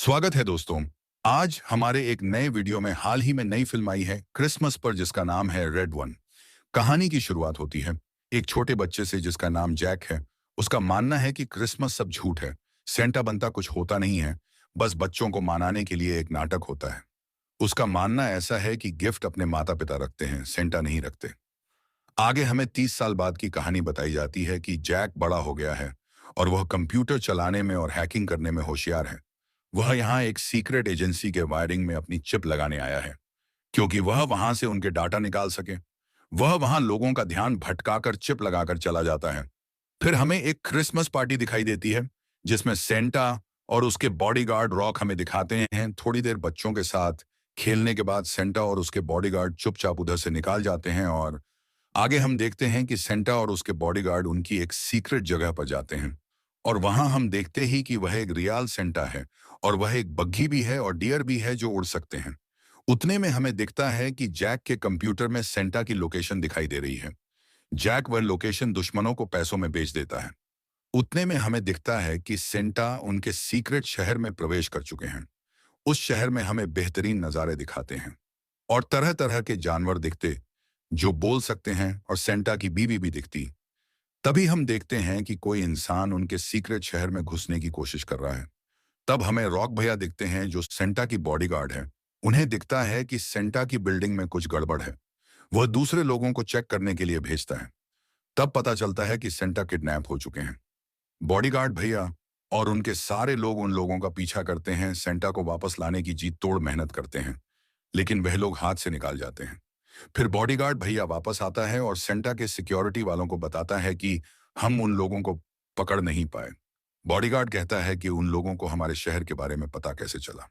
स्वागत है दोस्तों। आज हमारे एक नए वीडियो में हाल ही में नई फिल्म आई है क्रिसमस पर जिसका नाम है रेड वन। कहानी की शुरुआत होती है एक छोटे बच्चे से जिसका नाम जैक है। उसका मानना है कि क्रिसमस सब झूठ है, सेंटा बनता कुछ होता नहीं है, बस बच्चों को मनाने के लिए एक नाटक होता है। उसका मानना ऐसा है कि गिफ्ट अपने माता पिता रखते हैं, सेंटा नहीं रखते। आगे हमें 30 साल बाद की कहानी बताई जाती है कि जैक बड़ा हो गया है और वह कंप्यूटर चलाने में और हैकिंग करने में होशियार है। वह यहाँ एक सीक्रेट एजेंसी के वायरिंग में अपनी चिप लगाने आया है क्योंकि वह वहां से उनके डाटा निकाल सके। वह वहां लोगों का ध्यान भटकाकर चिप लगाकर चला जाता है। फिर हमें एक क्रिसमस पार्टी दिखाई देती है जिसमें सेंटा और उसके बॉडीगार्ड रॉक हमें दिखाते हैं। थोड़ी देर बच्चों के साथ खेलने के बाद सेंटा और उसके बॉडीगार्ड चुपचाप उधर से निकाल जाते हैं और आगे हम देखते हैं कि सेंटा और उसके बॉडीगार्ड उनकी एक सीक्रेट जगह पर जाते हैं। और वहां हम देखते ही कि वह एक रियल सेंटा है और वह एक बग्घी भी है और डियर भी है जो उड़ सकते हैं। उतने में हमें दिखता है कि जैक के कंप्यूटर में सेंटा की लोकेशन दिखाई दे रही है। जैक वह लोकेशन दुश्मनों को पैसों में बेच देता है। उतने में हमें दिखता है कि सेंटा उनके सीक्रेट शहर में प्रवेश कर चुके हैं। उस शहर में हमें बेहतरीन नज़ारे दिखाते हैं और तरह तरह के जानवर दिखते जो बोल सकते हैं और सेंटा की बीवी भी दिखती। तभी हम देखते हैं कि कोई इंसान उनके सीक्रेट शहर में घुसने की कोशिश कर रहा है। तब हमें रॉक भैया दिखते हैं जो सेंटा की बॉडीगार्ड है। उन्हें दिखता है कि सेंटा की बिल्डिंग में कुछ गड़बड़ है। वह दूसरे लोगों को चेक करने के लिए भेजता है। तब पता चलता है कि सेंटा किडनैप हो चुके हैं। बॉडीगार्ड भैया और उनके सारे लोग उन लोगों का पीछा करते हैं, सेंटा को वापस लाने की जी तोड़ मेहनत करते हैं, लेकिन वह लोग हाथ से निकाल जाते हैं। फिर बॉडीगार्ड भैया वापस आता है और सेंटा के सिक्योरिटी वालों को बताता है कि हम उन लोगों को पकड़ नहीं पाए। बॉडीगार्ड कहता है कि उन लोगों को हमारे शहर के बारे में पता कैसे चला।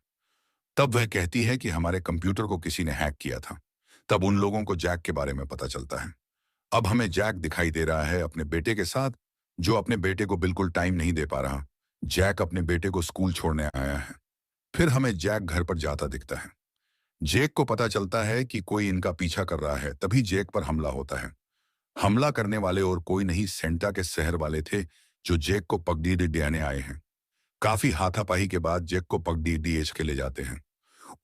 तब वह कहती है कि हमारे कंप्यूटर को किसी ने हैक किया था। तब उन लोगों को जैक के बारे में पता चलता है। अब हमें जैक दिखाई दे रहा है अपने बेटे के साथ, जो अपने बेटे को बिल्कुल टाइम नहीं दे पा रहा। जैक अपने बेटे को स्कूल छोड़ने आया है। फिर हमें जैक घर पर जाता दिखता है। जेक को पता चलता है कि कोई इनका पीछा कर रहा है। तभी जेक पर हमला होता है। हमला करने वाले और कोई नहीं, सेंटा के शहर वाले थे जो जेक को पगडी देने आए हैं। काफी हाथापाई के बाद जेक को पगडी डीएच के ले जाते हैं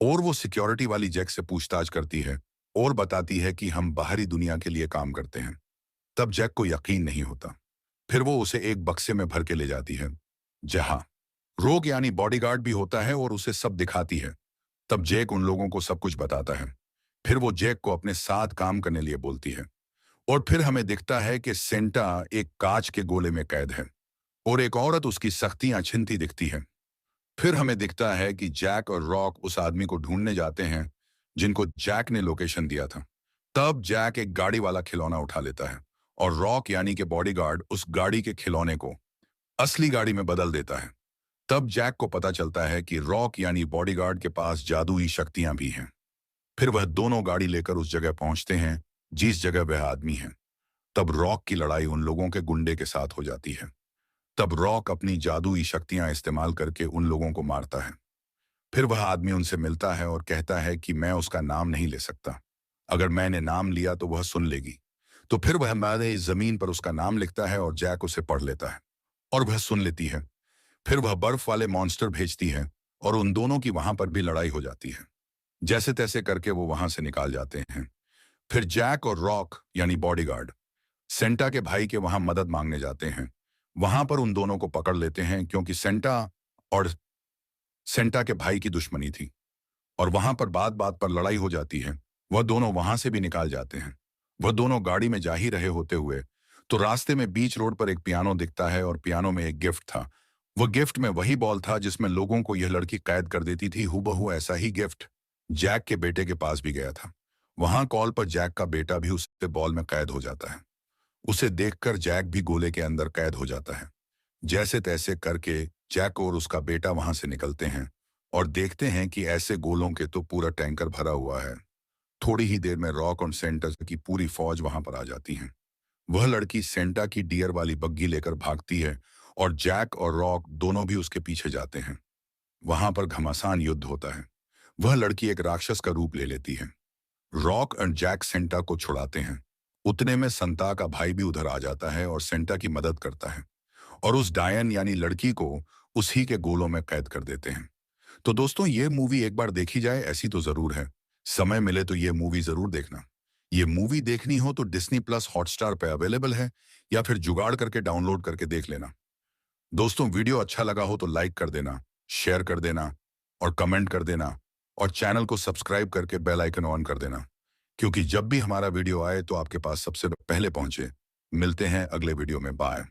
और वो सिक्योरिटी वाली जेक से पूछताछ करती है और बताती है कि हम बाहरी दुनिया के लिए काम करते हैं। तब जेक को यकीन नहीं होता। फिर वो उसे एक बक्से में भर के ले जाती है जहां रोग यानी बॉडीगार्ड भी होता है और उसे सब दिखाती है। तब जेक उन लोगों को सब कुछ बताता है। फिर वो जेक को अपने साथ काम करने लिए बोलती है और फिर हमें दिखता है कि सेंटा एक कांच के गोले में कैद है और एक औरत उसकी सख्तियां छीनती दिखती है। फिर हमें दिखता है कि जैक और रॉक उस आदमी को ढूंढने जाते हैं जिनको जैक ने लोकेशन दिया था। तब जैक एक गाड़ी वाला खिलौना उठा लेता है और रॉक यानी कि बॉडीगार्ड उस गाड़ी के खिलौने को असली गाड़ी में बदल देता है। तब जैक को पता चलता है कि रॉक यानी बॉडीगार्ड के पास जादुई शक्तियां भी हैं। फिर वह दोनों गाड़ी लेकर उस जगह पहुंचते हैं जिस जगह वह आदमी है। तब रॉक की लड़ाई उन लोगों के गुंडे के साथ हो जाती है। तब रॉक अपनी जादुई शक्तियां इस्तेमाल करके उन लोगों को मारता है। फिर वह आदमी उनसे मिलता है और कहता है कि मैं उसका नाम नहीं ले सकता। अगर मैंने नाम लिया तो वह सुन लेगी। तो फिर वह हमारे इस जमीन पर उसका नाम लिखता है और जैक उसे पढ़ लेता है और वह सुन लेती है। फिर वह बर्फ वाले मॉन्स्टर भेजती है और उन दोनों की वहां पर भी लड़ाई हो जाती है। जैसे तैसे करके वो वहां से निकाल जाते हैं। फिर जैक और रॉक यानी बॉडीगार्ड सेंटा के भाई के वहां मदद मांगने जाते हैं। वहां पर उन दोनों को पकड़ लेते हैं क्योंकि सेंटा और सेंटा के भाई की दुश्मनी थी और वहां पर बात बात पर लड़ाई हो जाती है। वह दोनों वहां से भी निकाल जाते हैं। वह दोनों गाड़ी में जा ही रहे होते हुए तो रास्ते में बीच रोड पर एक पियानो दिखता है और पियानो में एक गिफ्ट था। वह गिफ्ट में वही बॉल था जिसमें लोगों को यह लड़की कैद कर देती थी। हूबहू ऐसा ही गिफ्ट जैक के बेटे के पास भी गया था। वहां कॉल पर जैक का बेटा भी उससे बॉल में कैद हो जाता है। उसे देखकर जैक भी गोले के अंदर कैद हो जाता है। जैसे तैसे करके जैक और उसका बेटा वहां से निकलते हैं और देखते हैं कि ऐसे गोलों के तो पूरा टैंकर भरा हुआ है। थोड़ी ही देर में रॉक और सेंटा की पूरी फौज वहां पर आ जाती है। वह लड़की सेंटा की डियर वाली बग्गी लेकर भागती है और जैक और रॉक दोनों भी उसके पीछे जाते हैं। वहां पर घमासान युद्ध होता है। वह लड़की एक राक्षस का रूप ले लेती है। रॉक और जैक सेंटा को छुड़ाते हैं। उतने में संता का भाई भी उधर आ जाता है और सेंटा की मदद करता है और उस डायन यानी लड़की को उसी के गोलों में कैद कर देते हैं। तो दोस्तों ये मूवी एक बार देखी जाए ऐसी तो जरूर है। समय मिले तो ये मूवी जरूर देखना। ये मूवी देखनी हो तो डिस्नी प्लस हॉटस्टार पे अवेलेबल है, या फिर जुगाड़ करके डाउनलोड करके देख लेना। दोस्तों वीडियो अच्छा लगा हो तो लाइक कर देना, शेयर कर देना और कमेंट कर देना, और चैनल को सब्सक्राइब करके बेल आइकन ऑन कर देना, क्योंकि जब भी हमारा वीडियो आए तो आपके पास सबसे पहले पहुंचे। मिलते हैं अगले वीडियो में। बाय।